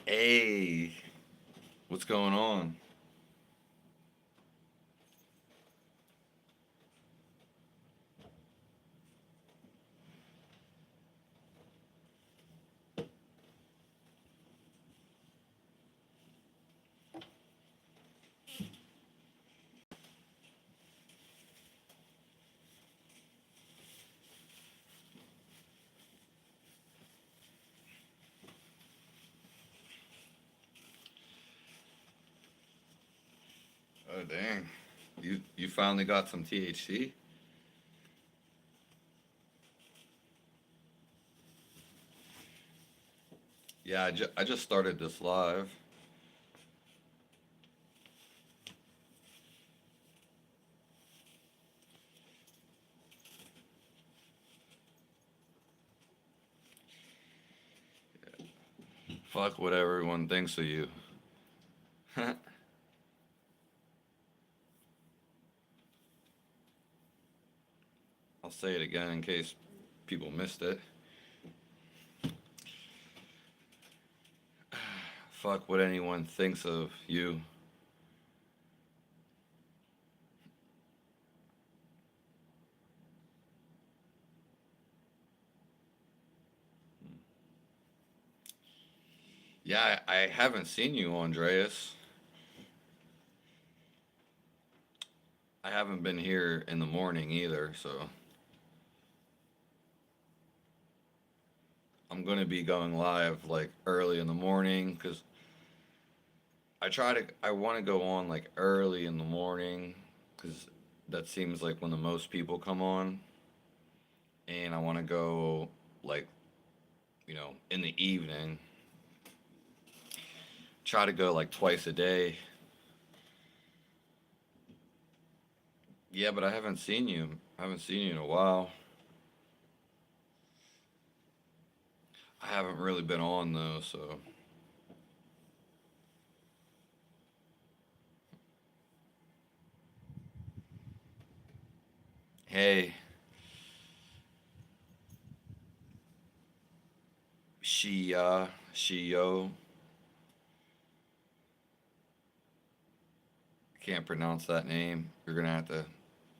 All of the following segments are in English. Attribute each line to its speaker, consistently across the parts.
Speaker 1: Hey, what's going on? Oh dang, you finally got some THC? Yeah, I just started this live. Fuck what everyone thinks of you. I'll say it again in case people missed it. Fuck what anyone thinks of you. Yeah, I haven't seen you, Andreas. I haven't been here in the morning either, so I'm gonna be going live like early in the morning because I want to go on like early in the morning because that seems like when the most people come on, and I want to go like in the evening. Try to go like twice a day. Yeah, but I haven't seen you. I haven't seen you in a while. I haven't really been on though, so hey, she yo, can't pronounce that name. You're gonna have to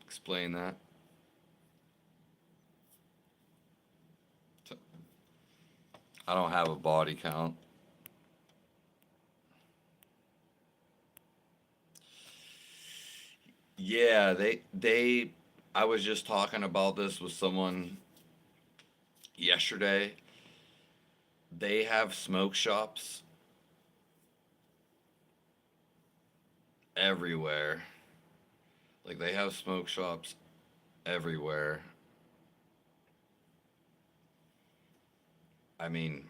Speaker 1: explain that. I don't have a body count. Yeah, they I was just talking about this with someone yesterday. They have smoke shops everywhere. Like they have smoke shops everywhere. I mean,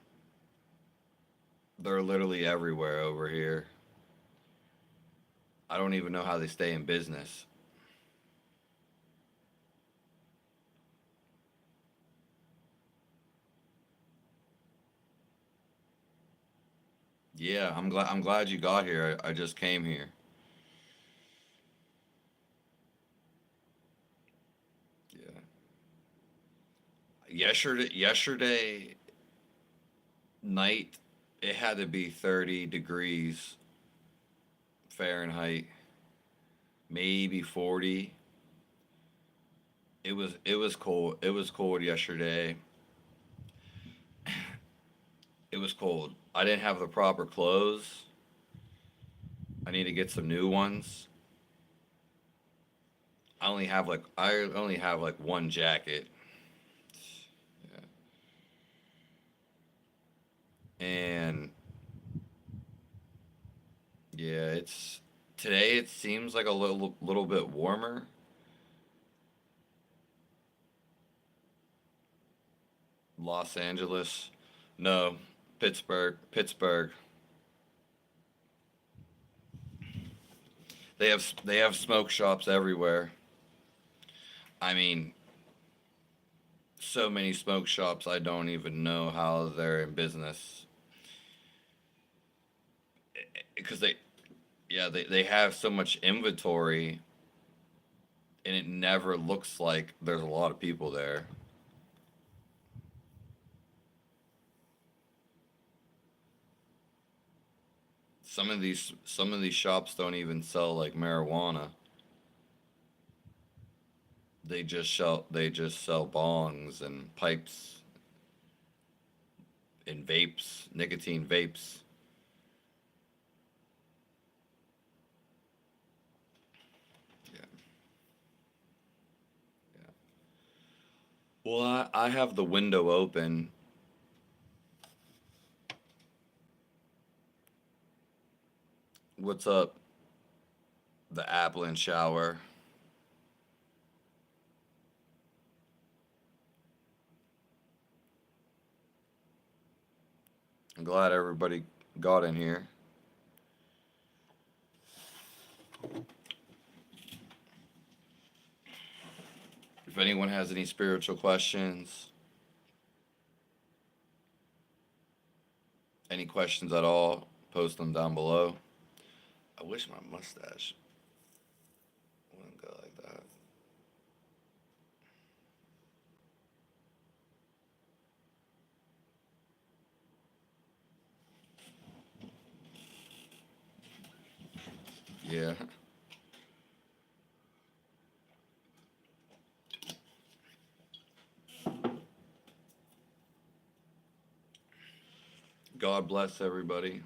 Speaker 1: they're literally everywhere over here. I don't even know how they stay in business. Yeah, I'm glad you got here. I just came here. Yeah. Yesterday night it had to be 30 degrees Fahrenheit, maybe 40. It was cold. It was cold yesterday. It was cold. I didn't have the proper clothes. I need to get some new ones. I only have like one jacket. Yeah. And yeah, it's today it seems like a little bit warmer. Los Angeles. No, Pittsburgh. Pittsburgh. They have smoke shops everywhere. I mean, so many smoke shops I don't even know how they're in business because they have so much inventory and it never looks like there's a lot of people there. Some of these shops don't even sell like marijuana. They just sell bongs and pipes and vapes, nicotine vapes. Yeah, yeah. Well, I have the window open. What's up, the Applin shower? I'm glad everybody got in here. If anyone has any spiritual questions, any questions at all, post them down below. I wish my mustache wouldn't go like that. Yeah. God bless everybody.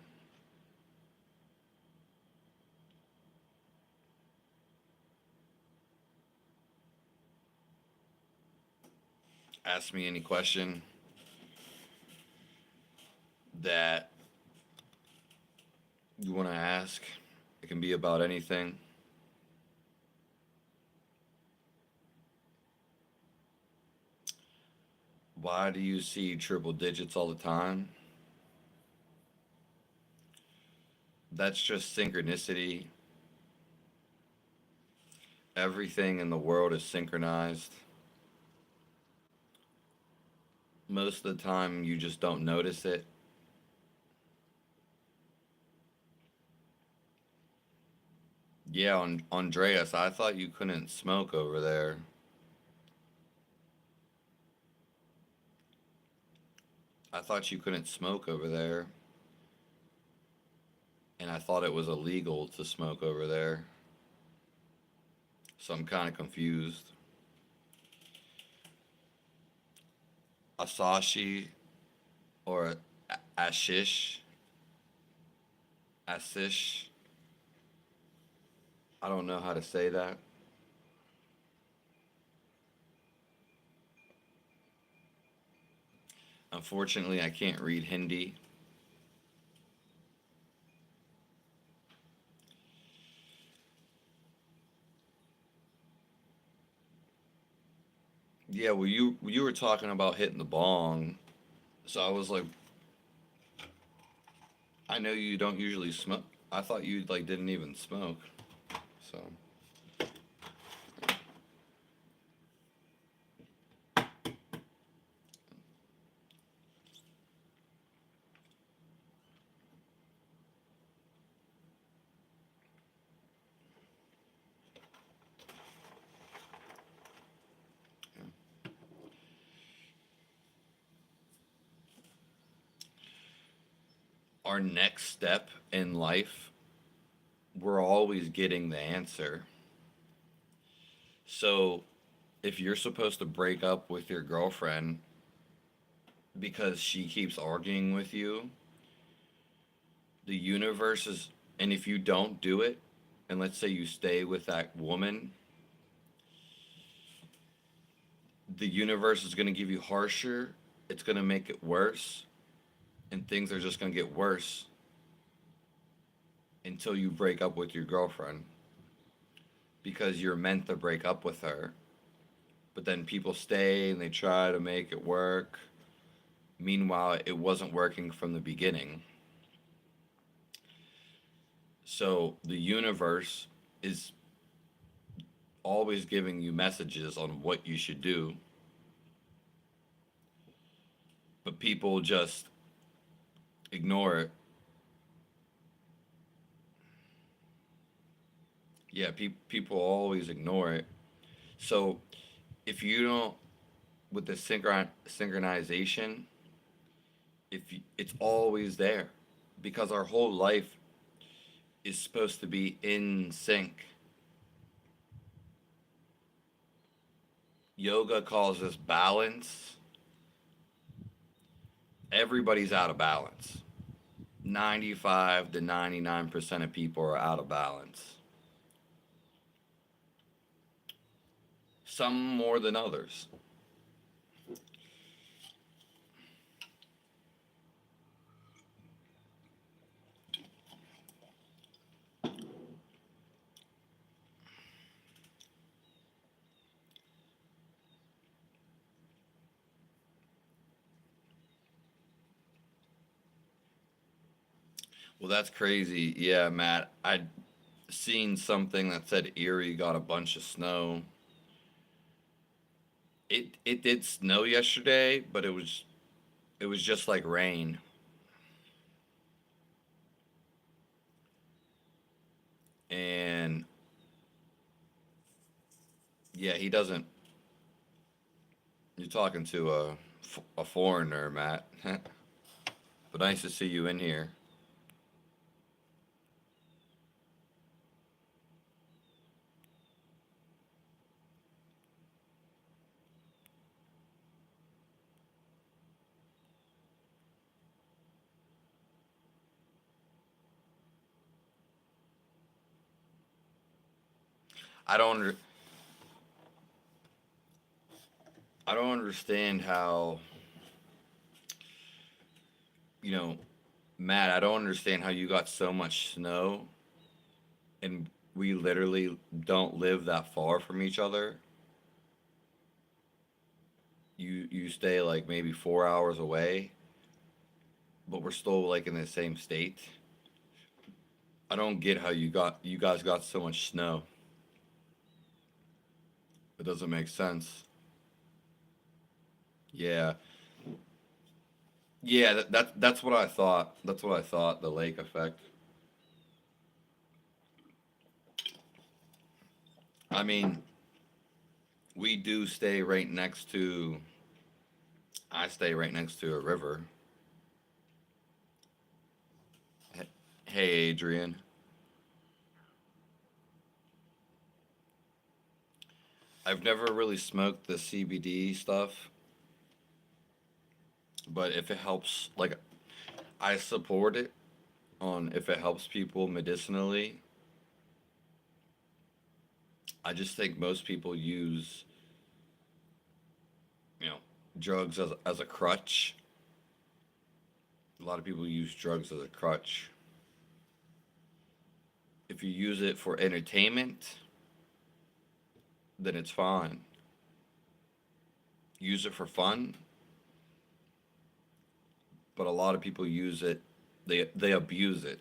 Speaker 1: Ask me any question that you want to ask. It can be about anything. Why do you see triple digits all the time? That's just synchronicity. Everything in the world is synchronized. Most of the time, you just don't notice it. Yeah, on Andreas, I thought you couldn't smoke over there. I thought you couldn't smoke over there, and I thought it was illegal to smoke over there. So I'm kind of confused. Asashi or Ashish, Asish. I don't know how to say that. Unfortunately, I can't read Hindi. Yeah, well, you were talking about hitting the bong, so I was like, I know you don't usually smoke. I thought you like didn't even smoke. So yeah. Our next step in life, we're always getting the answer. So if you're supposed to break up with your girlfriend because she keeps arguing with you, the universe is, and if you don't do it, and let's say you stay with that woman, the universe is going to give you harsher, it's going to make it worse, and things are just going to get worse until you break up with your girlfriend because you're meant to break up with her. But then people stay and they try to make it work. Meanwhile, it wasn't working from the beginning. So the universe is always giving you messages on what you should do, but people just ignore it. Yeah, people always ignore it. So if you don't, with the synchronization, if you, it's always there, because our whole life is supposed to be in sync. Yoga calls this balance. Everybody's out of balance. 95 to 99% of people are out of balance. Some more than others. Well, that's crazy. Yeah, Matt. I'd seen something that said Erie got a bunch of snow. It did snow yesterday, but it was just like rain. And yeah, he doesn't. You're talking to a foreigner, Matt. But nice to see you in here. I don't under, I don't understand how, you know, Matt, I don't understand how you got so much snow and we literally don't live that far from each other. You stay like maybe 4 hours away, but we're still like in the same state. I don't get how you guys got so much snow. It doesn't make sense. Yeah. Yeah, that's what I thought. That's what I thought, the lake effect. I mean, we do stay right next to I stay right next to a river. Hey, Adrian. I've never really smoked the CBD stuff, but if it helps, like, I support it on if it helps people medicinally. I just think most people use, you know, drugs as a crutch. A lot of people use drugs as a crutch. If you use it for entertainment, then it's fine. Use it for fun, but a lot of people use it, they abuse it.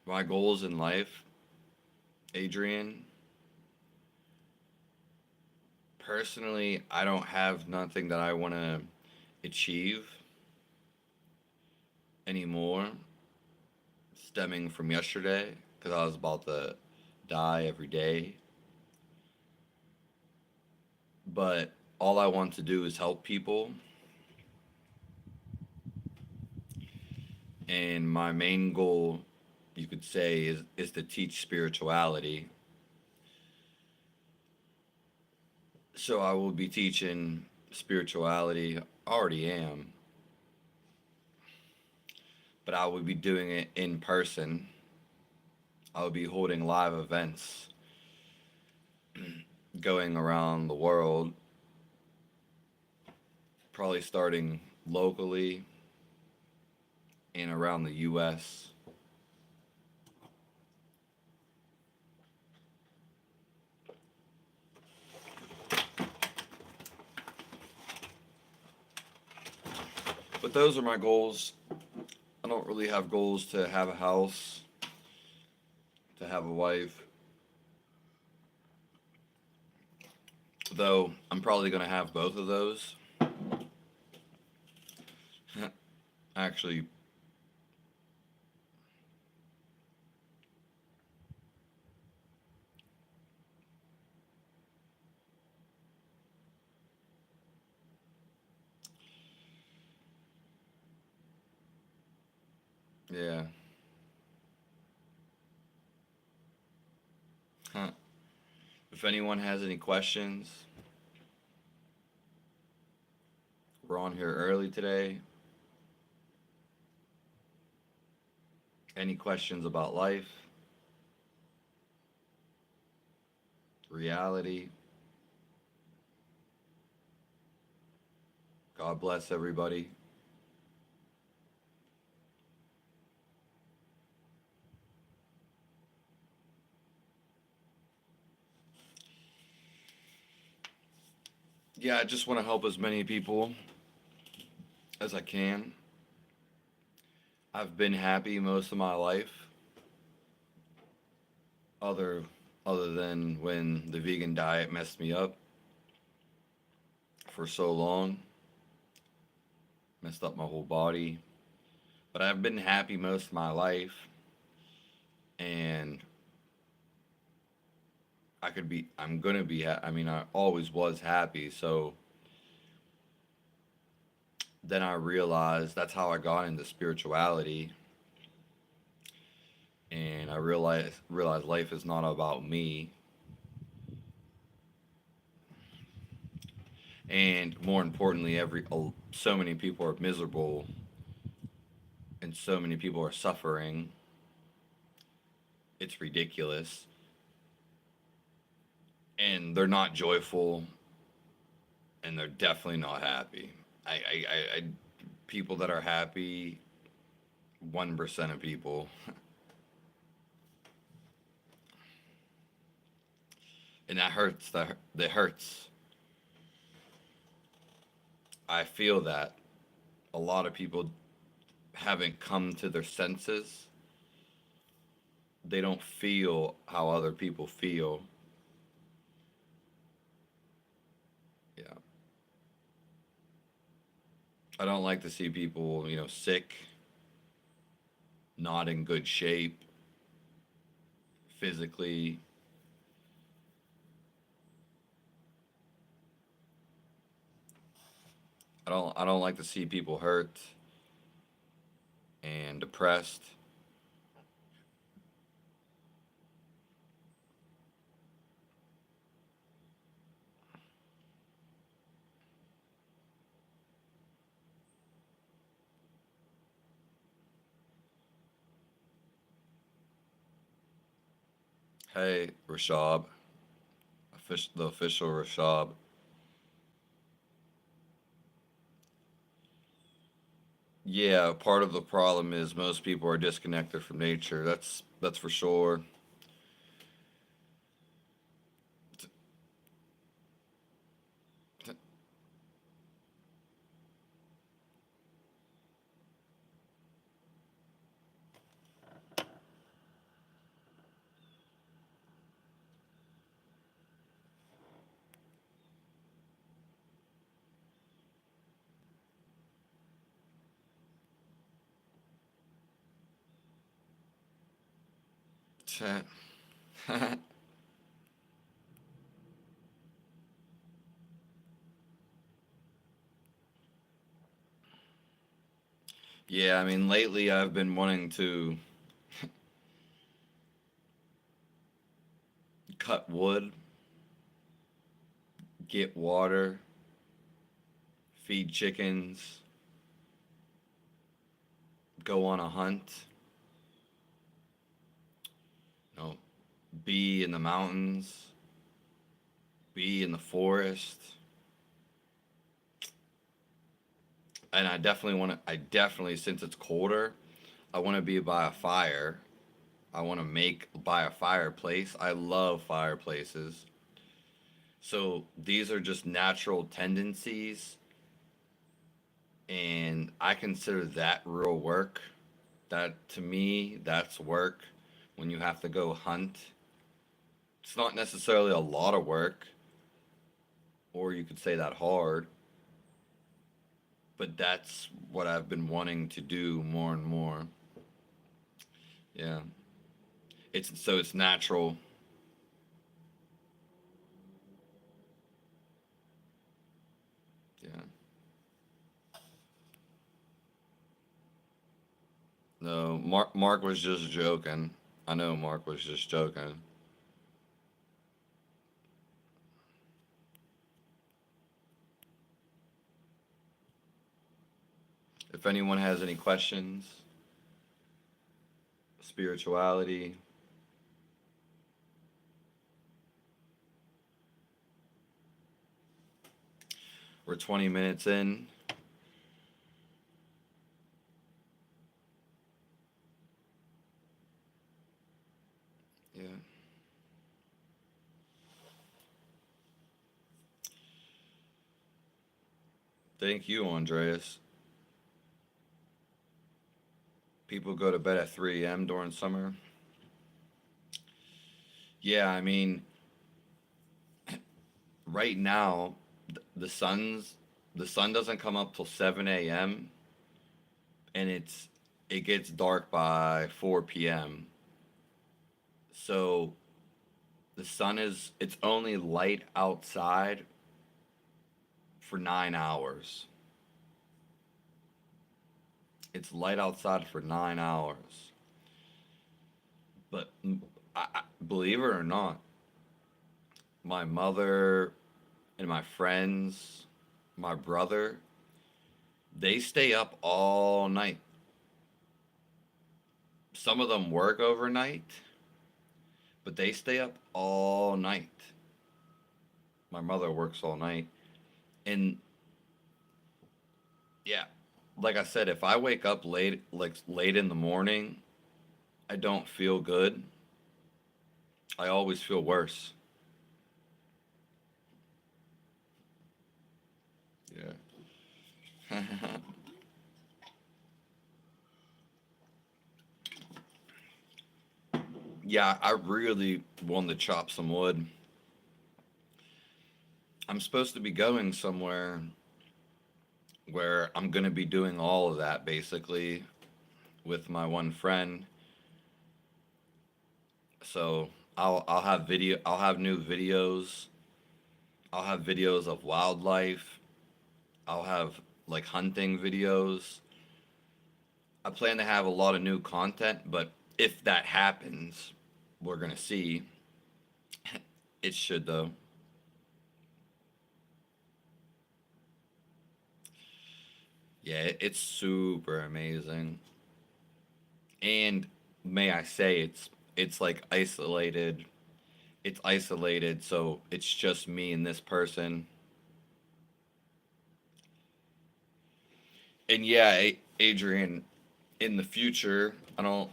Speaker 1: My goals in life, Adrian, personally, I don't have nothing that I want to achieve anymore stemming from yesterday because I was about to die every day. But all I want to do is help people. And my main goal, you could say, is to teach spirituality. So I will be teaching spirituality, already am, but I will be doing it in person. I will be holding live events going around the world, probably starting locally and around the US. But those are my goals. I don't really have goals to have a house, to have a wife, though I'm probably going to have both of those. Actually, Yeah. Huh. If anyone has any questions, we're on here early today. Any questions about life, reality? God bless everybody. Yeah, I just want to help as many people as I can. I've been happy most of my life, other other than when the vegan diet messed me up for so long, messed up my whole body. But I've been happy most of my life, and I'm gonna be, I mean, I always was happy. So then I realized that's how I got into spirituality, and I realized life is not about me, and more importantly, so many people are miserable, and so many people are suffering. It's ridiculous, and they're not joyful, and they're definitely not happy. I people that are happy, 1% of people, and that hurts. That hurts. I feel that a lot of people haven't come to their senses. They don't feel how other people feel. Yeah. I don't like to see people, sick, not in good shape physically. I don't like to see people hurt and depressed. Hey, Rashab, the official Rashab. Yeah, part of the problem is most people are disconnected from nature. That's for sure. Yeah, I mean, lately I've been wanting to cut wood, get water, feed chickens, go on a hunt, you know, be in the mountains, be in the forest. And I definitely, since it's colder, I want to be by a fire. I want to make by a fireplace. I love fireplaces. So these are just natural tendencies, and I consider that real work. That to me, that's work. When you have to go hunt, it's not necessarily a lot of work, or you could say that hard, but that's what I've been wanting to do more and more. Yeah. It's natural. Yeah. No, Mark was just joking. I know Mark was just joking. If anyone has any questions, spirituality, we're 20 minutes in. Yeah. Thank you, Andreas. People go to bed at 3 a.m. during summer. Yeah, I mean, right now, the sun's the sun doesn't come up till 7 a.m. and it gets dark by 4 p.m. So it's only light outside for 9 hours. It's light outside for 9 hours. But believe it or not, my mother and my friends, my brother, they stay up all night. Some of them work overnight, but they stay up all night. My mother works all night. And yeah, like I said, if I wake up late, like late in the morning, I don't feel good. I always feel worse. Yeah. Yeah, I really wanted to chop some wood. I'm supposed to be going somewhere where I'm going to be doing all of that basically with my one friend. So I'll have new videos. I'll have videos of wildlife. I'll have like hunting videos. I plan to have a lot of new content, but if that happens, we're going to see. It should though. Yeah, it's super amazing. And may I say it's like isolated. It's isolated, so it's just me and this person. And yeah, Adrian, in the future, I don't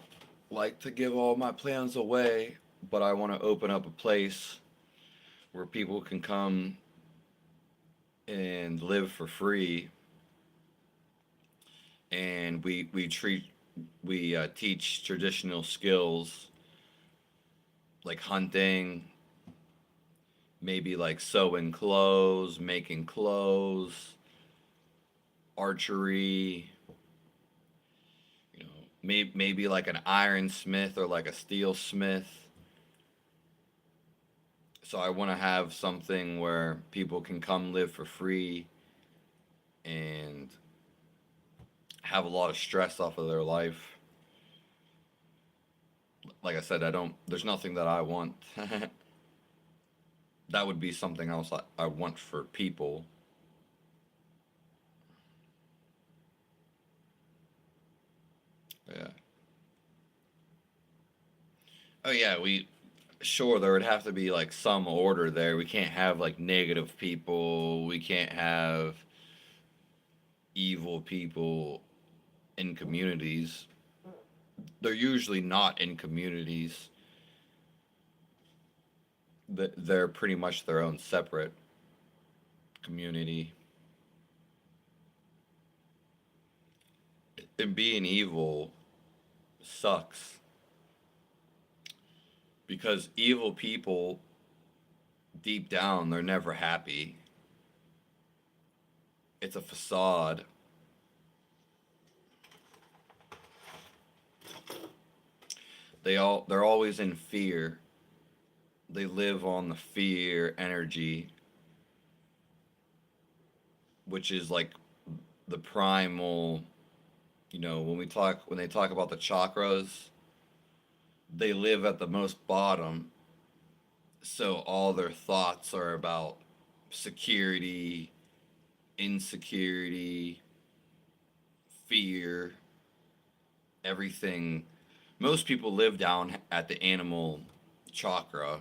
Speaker 1: like to give all my plans away, but I want to open up a place where people can come and live for free, and we teach traditional skills like hunting, maybe like sewing clothes, making clothes, archery, you know, maybe like an ironsmith or like a steel smith. So I want to have something where people can come live for free and have a lot of stress off of their life. Like I said, I don't. There's nothing that I want. That would be something else I want for people. Yeah. Oh yeah, we sure there would have to be like some order there. We can't have like negative people. We can't have evil people in communities. They're usually not in communities. They're pretty much their own separate community. And being evil sucks because evil people deep down they're never happy. It's a facade. They're always in fear. They live on the fear energy, which is like the primal. when they talk about the chakras, they live at the most bottom, so all their thoughts are about security, insecurity, fear, everything. Most people live down at the animal chakra,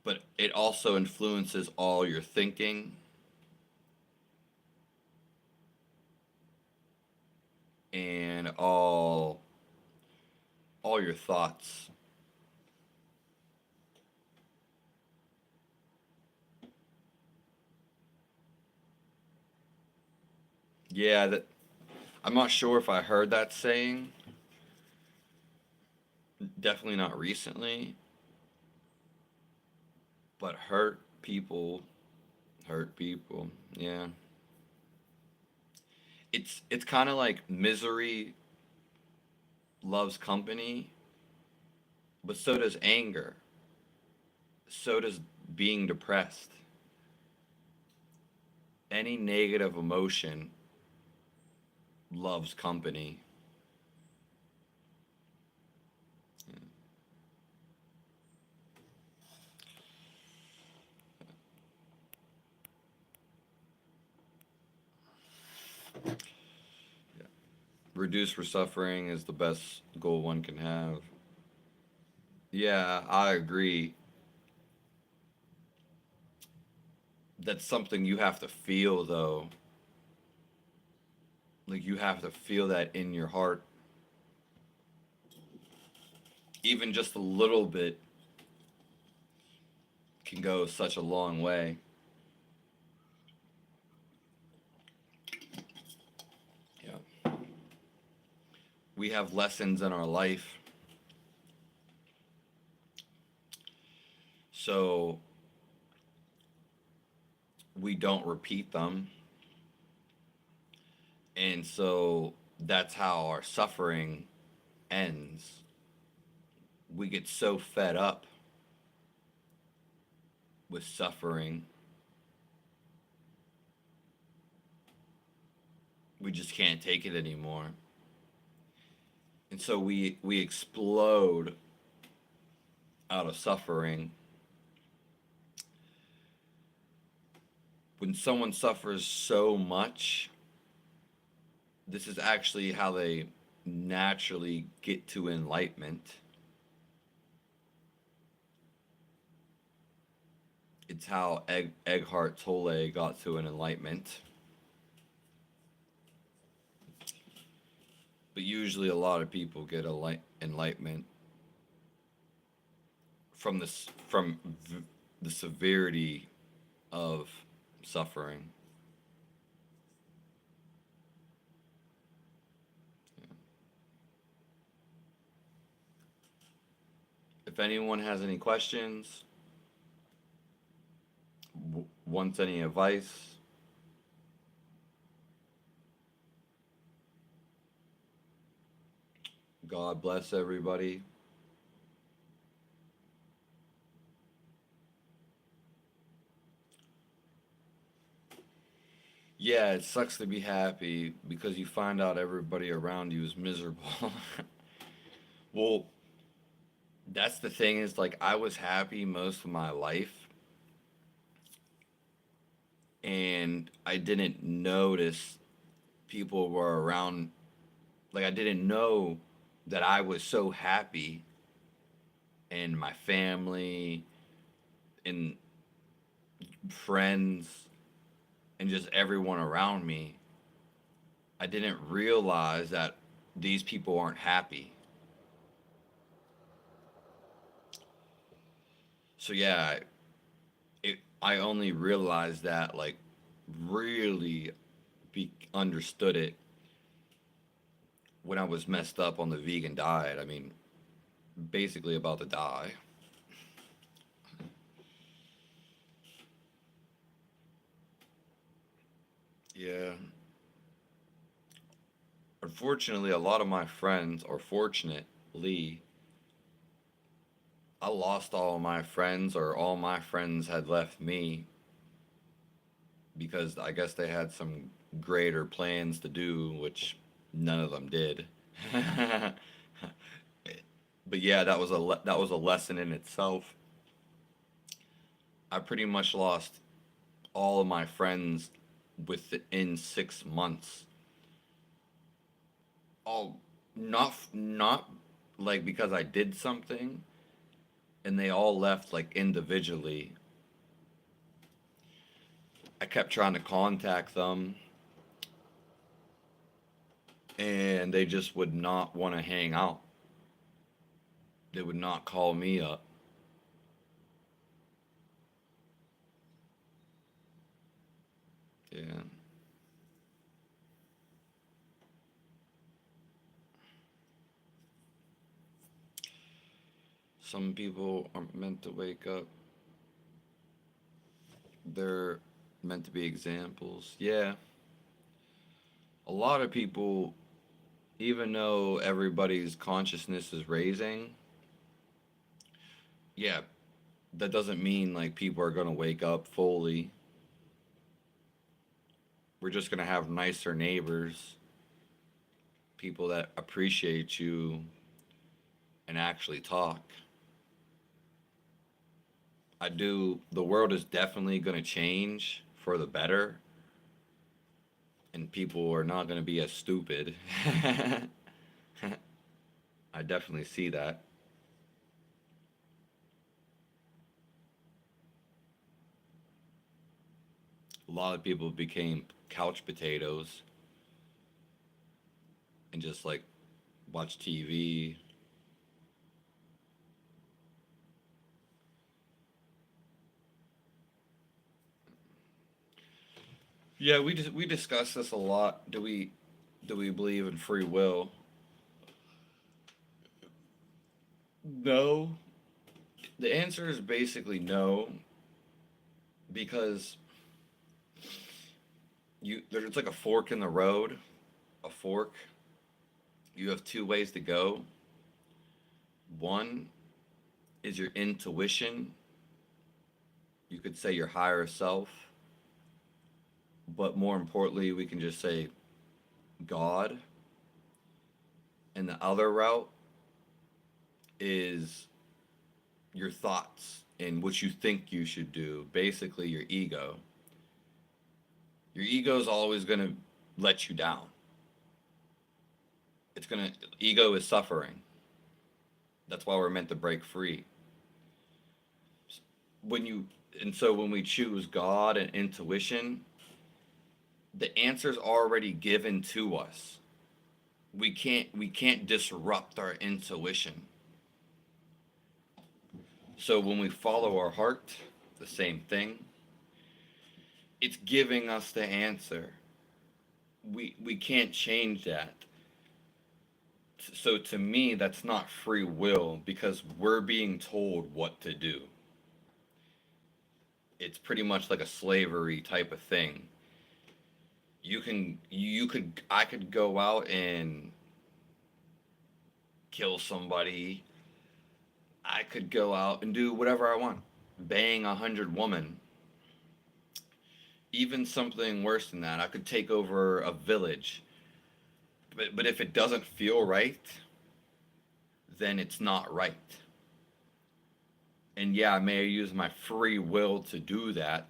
Speaker 1: but it also influences all your thinking and all your thoughts. Yeah, that I'm not sure if I heard that saying. Definitely not recently, but hurt people. Yeah. It's kind of like misery loves company, but so does anger. So does being depressed. Any negative emotion loves company. Reduce for suffering is the best goal one can have. Yeah, I agree. That's something you have to feel, though. Like, you have to feel that in your heart. Even just a little bit can go such a long way. Yeah. We have lessons in our life, so we don't repeat them. And so that's how our suffering ends. We get so fed up with suffering, we just can't take it anymore. And so we explode out of suffering. When someone suffers so much, this is actually how they naturally get to enlightenment. It's how Eckhart Tolle got to an enlightenment. But usually, a lot of people get enlightenment from the severity of suffering. If anyone has any questions, wants any advice, God bless everybody. Yeah, it sucks to be happy because you find out everybody around you is miserable. Well, that's the thing is like I was happy most of my life and I didn't notice people were around, like I didn't know that I was so happy and my family and friends and just everyone around me. I didn't realize that these people aren't happy. So yeah, I only realized that like really understood it when I was messed up on the vegan diet. I mean, basically about to die. Yeah. Unfortunately, a lot of my friends, or fortunately, I lost all my friends, or all my friends had left me because I guess they had some greater plans to do, which None of them did. But yeah, that was a lesson in itself. I pretty much lost all of my friends within 6 months. All not like because I did something, and they all left like individually. I kept trying to contact them, and they just would not want to hang out. They would not call me up. Yeah. Some people aren't meant to wake up. They're meant to be examples. Yeah. A lot of people, even though everybody's consciousness is raising, yeah, that doesn't mean like people are going to wake up fully. We're just going to have nicer neighbors, people that appreciate you and actually talk. I do. The world is definitely going to change for the better, and people are not going to be as stupid. I definitely see that. A lot of people became couch potatoes and just like watch TV. Yeah, we discuss this a lot. Do we believe in free will? No. The answer is basically no, because there's like a fork in the road, a fork. You have two ways to go. One is your intuition. You could say your higher self, but more importantly, we can just say God. And the other route is your thoughts and what you think you should do. Basically, your ego. Your ego is always going to let you down. Ego is suffering. That's why we're meant to break free. When you, and so when we choose God and intuition, the answer's already given to us. We can't disrupt our intuition. So when we follow our heart, the same thing. It's giving us the answer. We can't change that. So to me, that's not free will because we're being told what to do. It's pretty much like a slavery type of thing. I could go out and kill somebody. I could go out and do whatever I want. Bang 100 women. Even something worse than that. I could take over a village. But if it doesn't feel right, then it's not right. And yeah, I may use my free will to do that,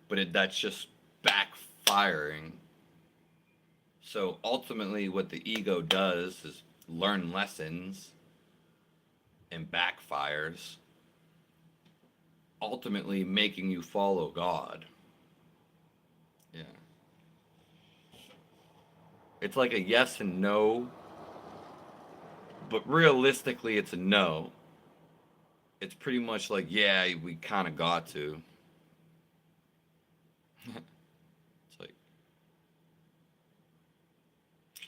Speaker 1: but that's just backfiring. So ultimately, what the ego does is learn lessons and backfires, ultimately making you follow God. Yeah. It's like a yes and no, but realistically, it's a no. It's pretty much like, yeah, we kind of got to.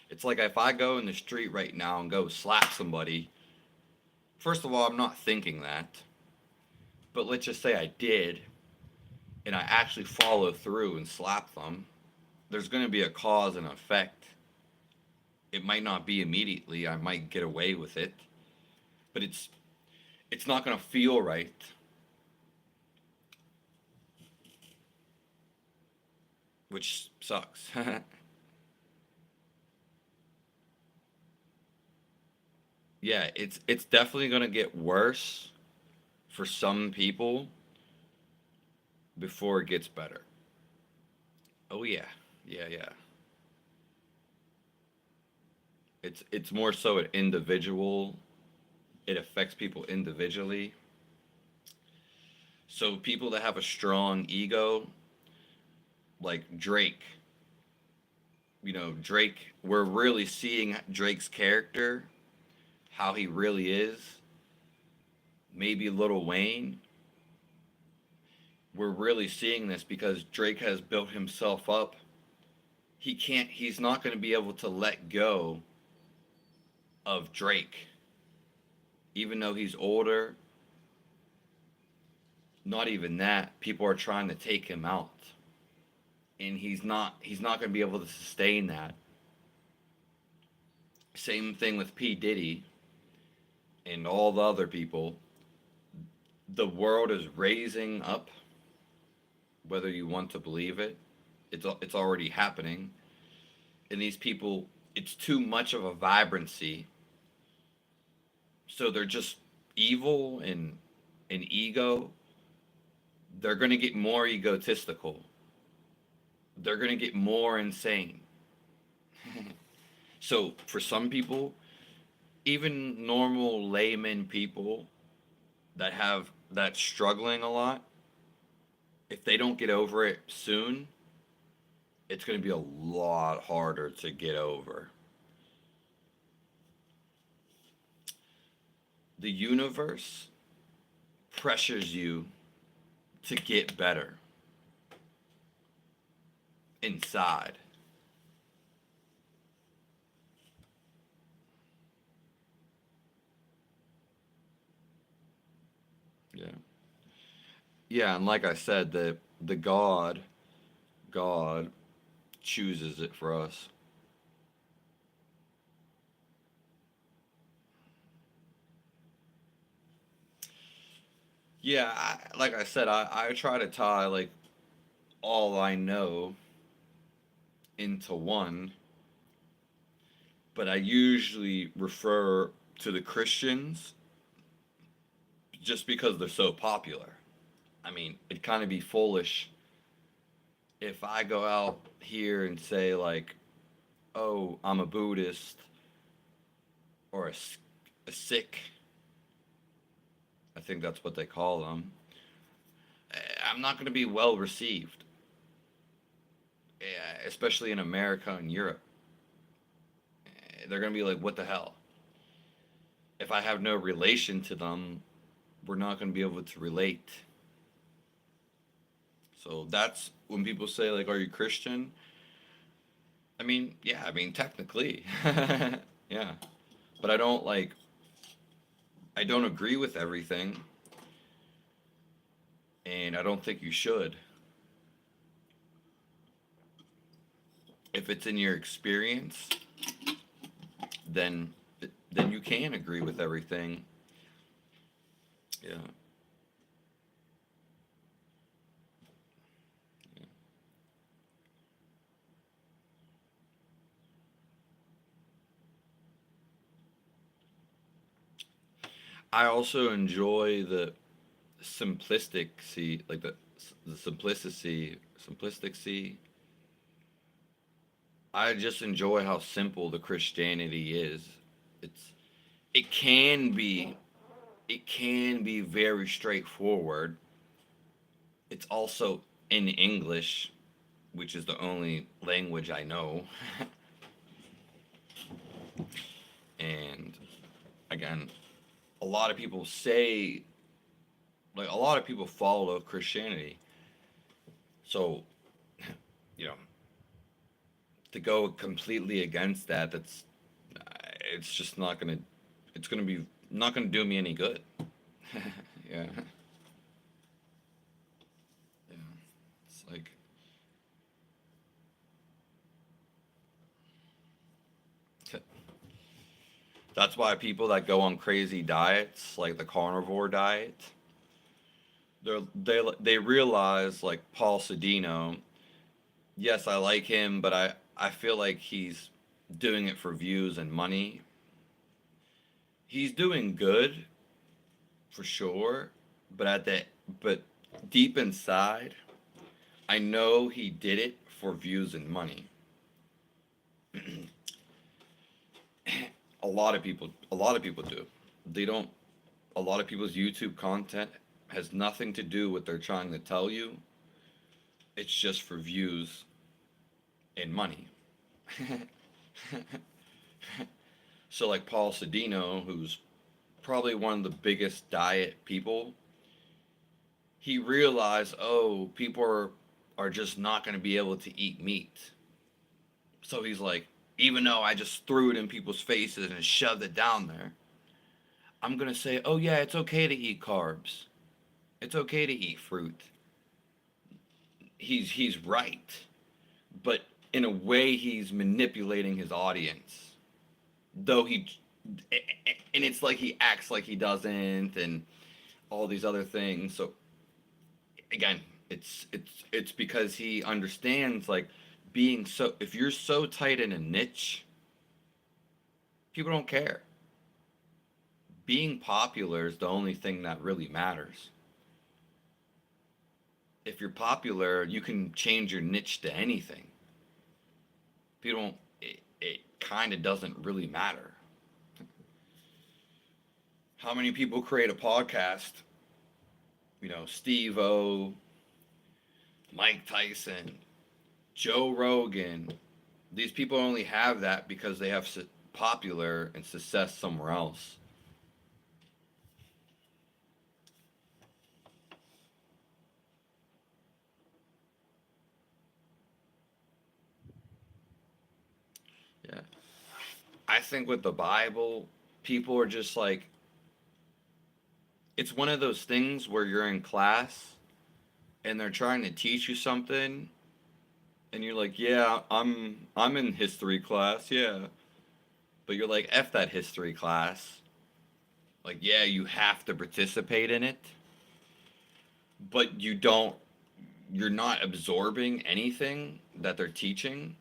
Speaker 1: It's like if I go in the street right now and go slap somebody, first of all, I'm not thinking that. But let's just say I did, and I actually follow through and slap them. There's going to be a cause and effect. It might not be immediately. I might get away with it, but it's not going to feel right, which sucks. yeah, it's definitely gonna get worse for some people before it gets better. Oh yeah, yeah. It's more so an individual. It affects people individually. So people that have a strong ego, like Drake, Drake, we're really seeing Drake's character, how he really is. Maybe Lil Wayne, we're really seeing this because Drake has built himself up. He's not going to be able to let go of Drake. Even though he's older, not even that, people are trying to take him out. And he's not going to be able to sustain that. Same thing with P Diddy and all the other people. The world is raising up, whether you want to believe it. It's already happening. And these people, it's too much of a vibrancy. So they're just evil and ego. They're going to get more egotistical. They're going to get more insane. So for some people, even normal layman people that's struggling a lot, if they don't get over it soon, it's going to be a lot harder to get over. The universe pressures you to get better inside. Yeah. Yeah, and like I said, the God chooses it for us. Yeah, like I said, I try to tie like all I know into one, but I usually refer to the Christians just because they're so popular. I mean, it'd kind of be foolish if I go out here and say like, "Oh, I'm a Buddhist or a Sikh." I think that's what they call them. I'm not going to be well received, especially in America and Europe. They're going to be like, "What the hell?" If I have no relation to them, we're not going to be able to relate. So that's when people say like, "Are you Christian?" I mean, yeah, I mean technically, yeah, but I don't agree with everything, and I don't think you should. If it's in your experience, then then you can agree with everything. Yeah. I also enjoy the simplicity, like the simplicity. I just enjoy how simple the Christianity is. It's it can be it can be very straightforward. It's also in English, which is the only language I know. And again, a lot of people say like a lot of people follow Christianity. So, you know, to go completely against that, it's just not gonna it's gonna be not gonna do me any good. Yeah, yeah. It's like that's why people that go on crazy diets, like the carnivore diet, they realize like Paul Sedino. Yes, I like him, but I feel like he's doing it for views and money. He's doing good for sure, but but deep inside, I know he did it for views and money. A lot of people do. They don't. A lot of people's YouTube content has nothing to do with what they're trying to tell you. It's just for views and money. So like Paul Sedino, who's probably one of the biggest diet people, he realized, oh, people are just not going to be able to eat meat. So he's like, even though I just threw it in people's faces and shoved it down there, I'm going to say, oh yeah, it's okay to eat carbs. It's okay to eat fruit. He's right. But in a way he's manipulating his audience. Though he and it's like he acts like he doesn't and all these other things. So again, it's because he understands like being so if you're so tight in a niche, people don't care. Being popular is the only thing that really matters. If you're popular, you can change your niche to anything. People don't it kind of doesn't really matter. How many people create a podcast? Steve O, Mike Tyson, Joe Rogan. These people only have that because they have popular and success somewhere else. Yeah. I think with the Bible, people are just like, it's one of those things where you're in class and they're trying to teach you something and you're like, yeah, I'm in history class, yeah. But you're like, F that history class. Like, yeah, you have to participate in it, but you're not absorbing anything that they're teaching,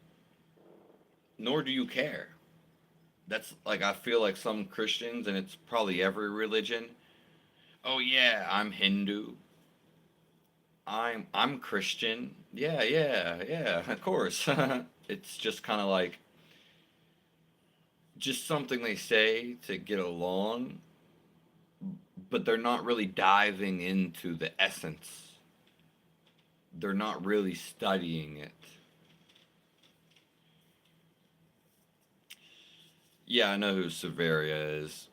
Speaker 1: nor do you care. That's like, I feel like some Christians, and it's probably every religion, oh yeah, I'm Hindu. I'm Christian. Yeah, yeah, yeah, of course. It's just kind of like just something they say to get along, but they're not really diving into the essence. They're not really studying it. Yeah, I know who Severia is.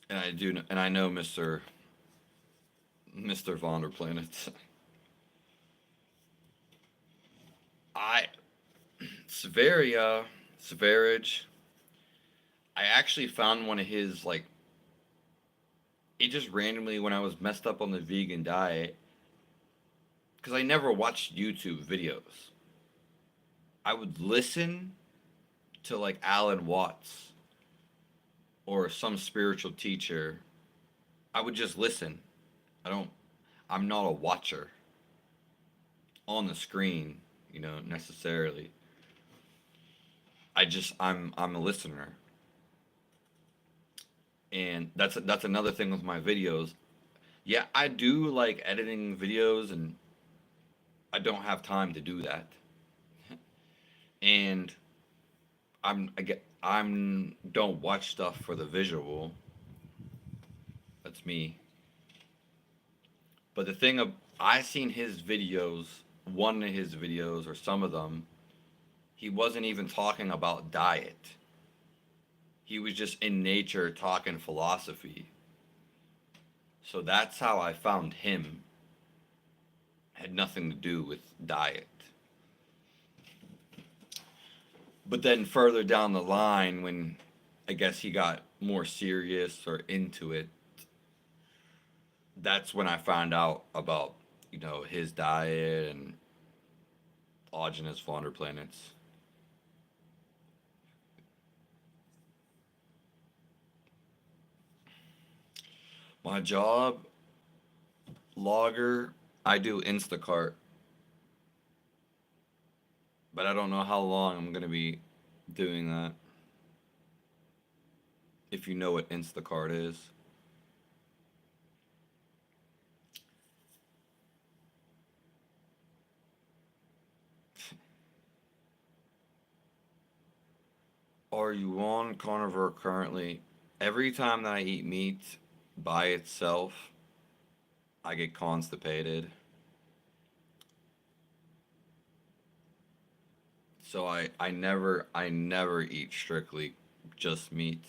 Speaker 1: And I know Mr. Vonderplanet. I Severia, Severage. I actually found one of his like it just randomly when I was messed up on the vegan diet because I never watched YouTube videos. I would listen to like Alan Watts or some spiritual teacher. I would just listen. I don't I'm not a watcher on the screen, necessarily. I'm a listener. And that's another thing with my videos. Yeah, I do like editing videos and I don't have time to do that. And I'm don't watch stuff for the visual. That's me. But the thing of I seen his videos, one of his videos or some of them, he wasn't even talking about diet. He was just in nature talking philosophy. So that's how I found him. Had nothing to do with diet. But then further down the line, when I guess he got more serious or into it, that's when I found out about, his diet and autogenous flounder planets. My job, logger, I do Instacart, but I don't know how long I'm going to be doing that. If you know what Instacart is. Are you on carnivore currently? Every time that I eat meat by itself, I get constipated. So I never eat strictly just meat.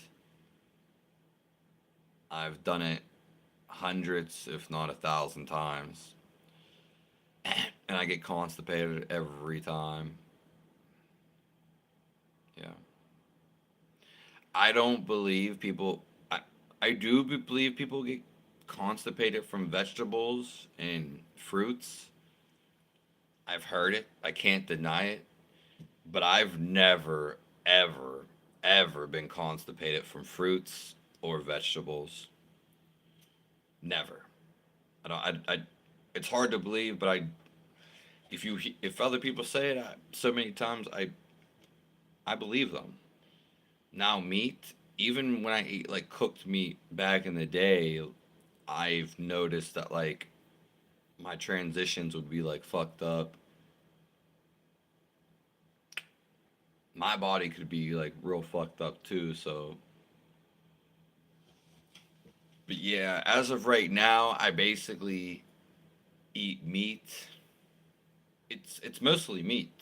Speaker 1: I've done it hundreds, if not 1,000 times, and I get constipated every time. Yeah, I don't believe people. I do believe people get constipated from vegetables and fruits. I've heard it. I can't deny it. But I've never, ever, ever been constipated from fruits or vegetables. Never. I don't. It's hard to believe, but if other people say it so many times, I believe them. Now meat, even when I eat like cooked meat back in the day, I've noticed that like my transitions would be like fucked up. My body could be like real fucked up too. So, but yeah, as of right now, I basically eat meat. It's mostly meat.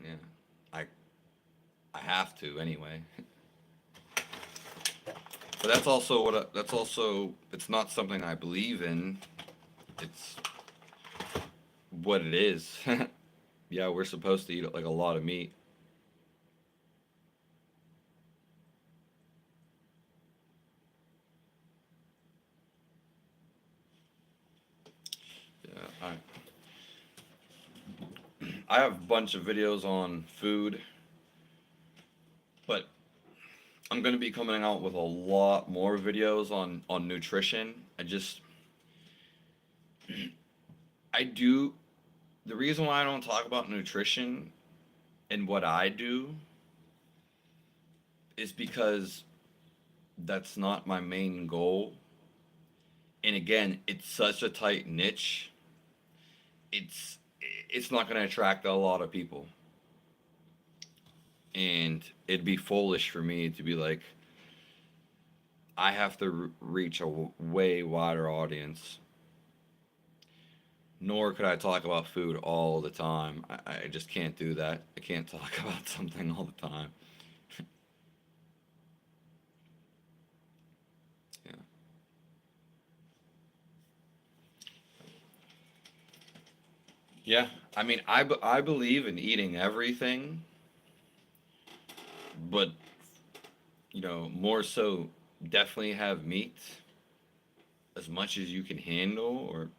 Speaker 1: Yeah, I I have to anyway. But that's also it's not something I believe in. It's what it is. Yeah, we're supposed to eat like a lot of meat. Yeah, I have a bunch of videos on food, but I'm gonna be coming out with a lot more videos on nutrition. I do the reason why I don't talk about nutrition and what I do is because that's not my main goal. And again, it's such a tight niche. It's it's not going to attract a lot of people. And it'd be foolish for me to be like I have to reach a way wider audience. Nor could I talk about food all the time. I just can't do that. I can't talk about something all the time. Yeah. Yeah. I mean, I believe in eating everything, but more so definitely have meat as much as you can handle, or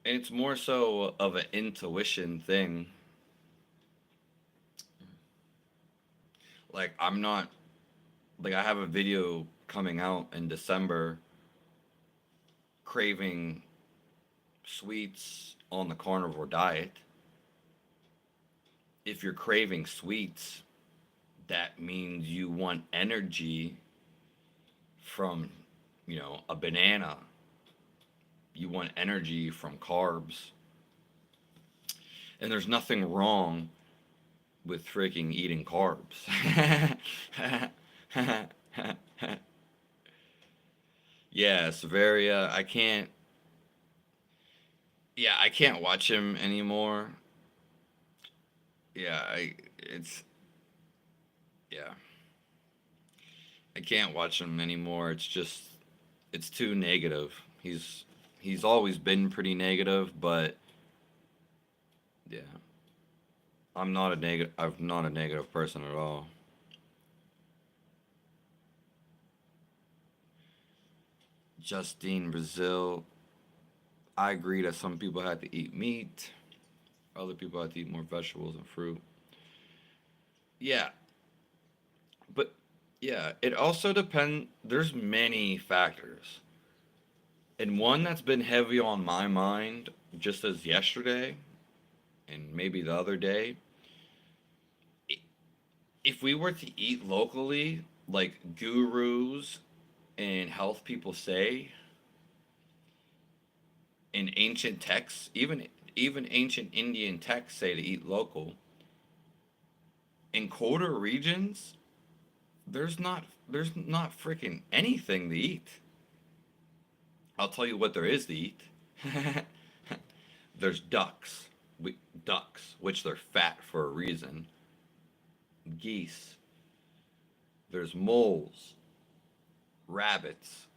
Speaker 1: and it's more so of an intuition thing. Like I'm not like I have a video coming out in December craving sweets on the carnivore diet. If you're craving sweets, that means you want energy from, a banana. You want energy from carbs. And there's nothing wrong with freaking eating carbs. Yeah, Severia, I can't watch him anymore. Yeah, yeah, I can't watch him anymore. It's too negative. He's always been pretty negative, but yeah, I'm not a negative person at all. Justine Brazil, I agree that some people have to eat meat, other people have to eat more vegetables and fruit. Yeah, but yeah, it also depends. There's many factors. And one that's been heavy on my mind just as yesterday and maybe the other day if we were to eat locally, like gurus and health people say in ancient texts, even ancient Indian texts say to eat local. In colder regions, there's not freaking anything to eat. I'll tell you what there is to eat. There's ducks. Ducks, which they're fat for a reason. Geese. There's moles, rabbits,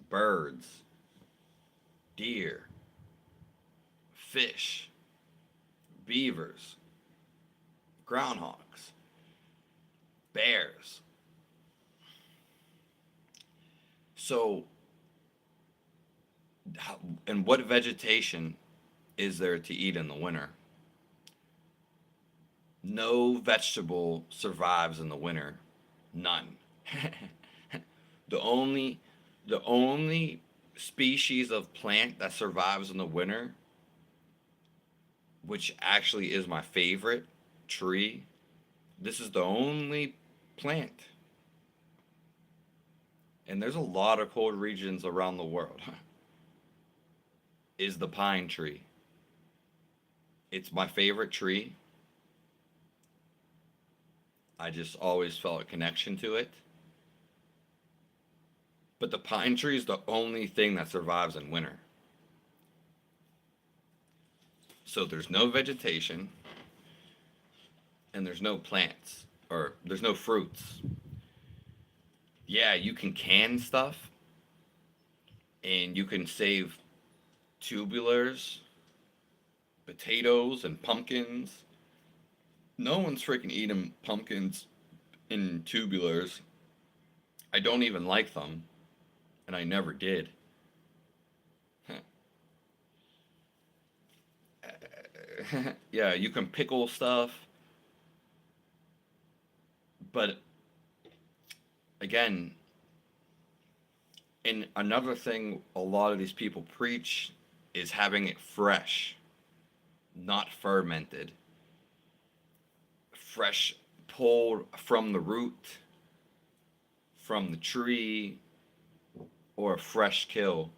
Speaker 1: birds, deer, fish, beavers, groundhogs, bears. So, and what vegetation is there to eat in the winter? No vegetable survives in the winter. None. the only the only species of plant that survives in the winter, which actually is my favorite tree. This is the only plant. And there's a lot of cold regions around the world. Is the pine tree. It's my favorite tree. I just always felt a connection to it. But the pine tree is the only thing that survives in winter. So there's no vegetation and there's no plants or there's no fruits. Yeah, you can stuff and you can save tubulars, potatoes, and pumpkins. No one's freaking eating pumpkins and tubulars. I don't even like them, and I never did. Yeah, you can pickle stuff, but again, and another thing a lot of these people preach is having it fresh, not fermented. Fresh, pulled from the root, from the tree, or a fresh kill.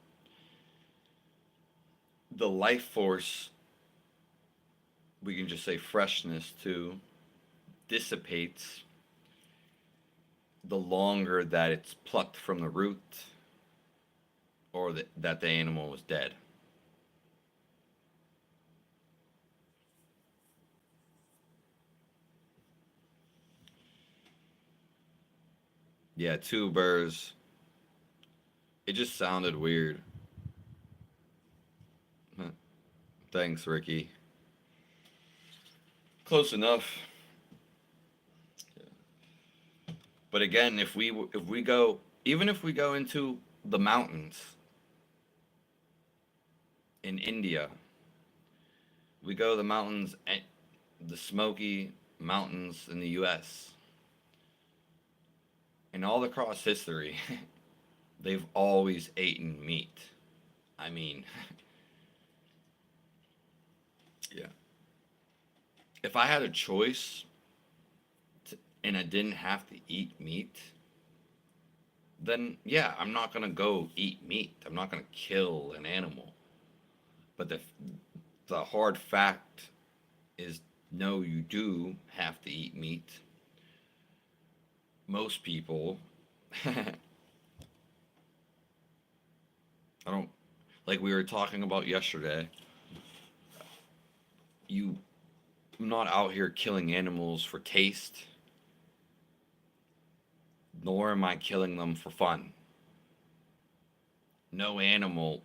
Speaker 1: The life force, we can just say freshness too, dissipates the longer that it's plucked from the root or that the animal was dead. Yeah, tubers. It just sounded weird. Huh. Thanks, Ricky. Close enough. But again, if we go, even if we go into the mountains in India, we go to the mountains, the Smoky Mountains in the U.S. And all across history, they've always eaten meat. I mean, yeah. If I had a choice and I didn't have to eat meat, then yeah, I'm not gonna go eat meat. I'm not gonna kill an animal. But the hard fact is, no, you do have to eat meat. Most people, I don't, like we were talking about yesterday. I'm not out here killing animals for taste, nor am I killing them for fun. No animal,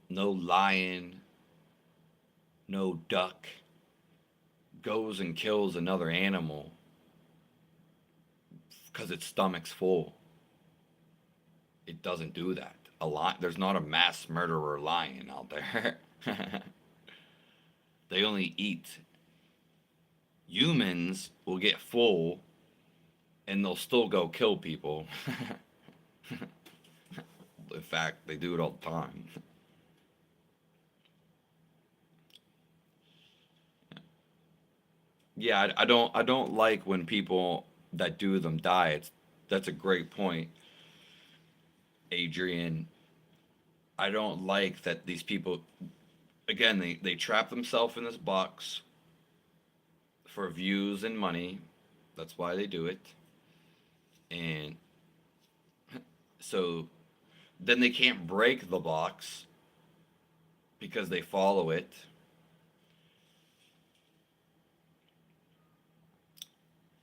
Speaker 1: no lion, no duck goes and kills another animal because its stomach's full. It doesn't do that. There's not a mass murderer lion out there. They only eat. Humans will get full and they'll still go kill people. In fact, they do it all the time. Yeah, I don't like when people that do them diets. That's a great point, Adrian. I don't like that these people, again, they trap themselves in this box for views and money. That's why they do it. And so then they can't break the box because they follow it.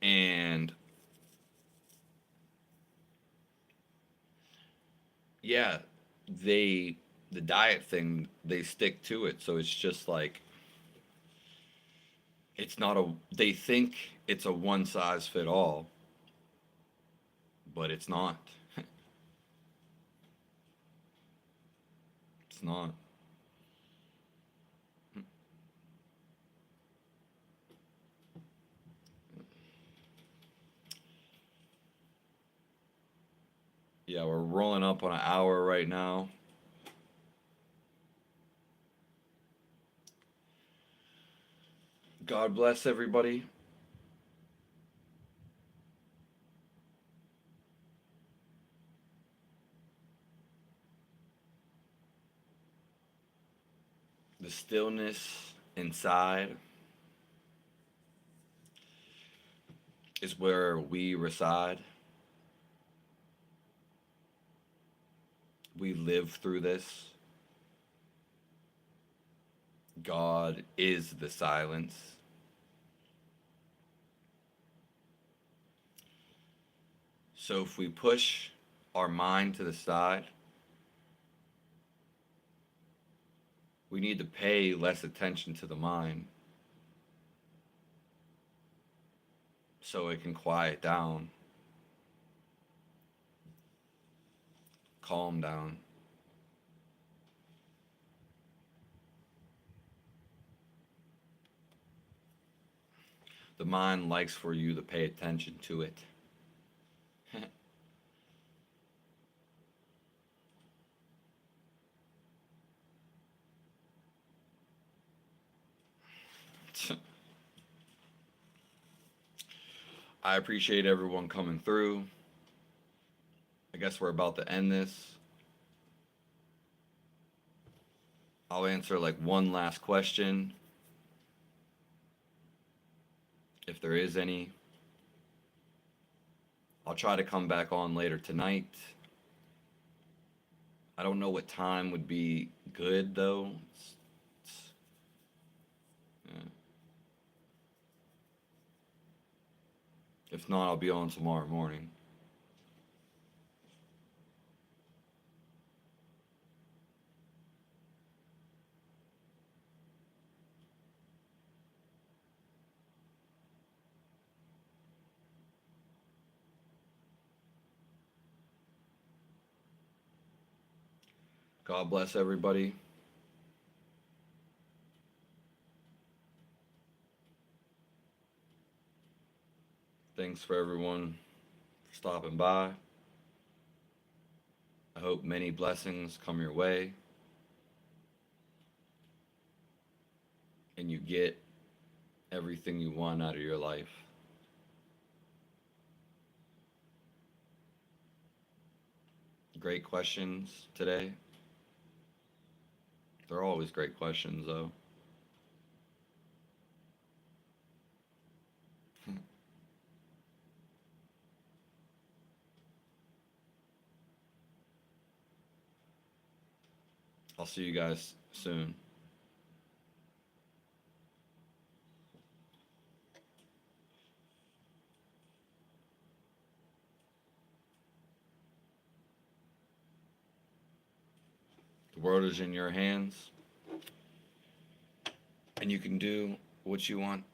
Speaker 1: And yeah, they the diet thing, they stick to it. So it's just like it's not a they think it's a one size fit all, but it's not. It's not. Yeah, we're rolling up on an hour right now. God bless everybody. The stillness inside is where we reside. We live through this. God is the silence. So if we push our mind to the side, we need to pay less attention to the mind so it can quiet down, calm down. The mind likes for you to pay attention to it. I appreciate everyone coming through. I guess we're about to end this. I'll answer like one last question, if there is any. I'll try to come back on later tonight. I don't know what time would be good though. Yeah. If not, I'll be on tomorrow morning. God bless everybody. Thanks for everyone for stopping by. I hope many blessings come your way and you get everything you want out of your life. Great questions today. They're always great questions, though. I'll see you guys soon. The world is in your hands, and you can do what you want.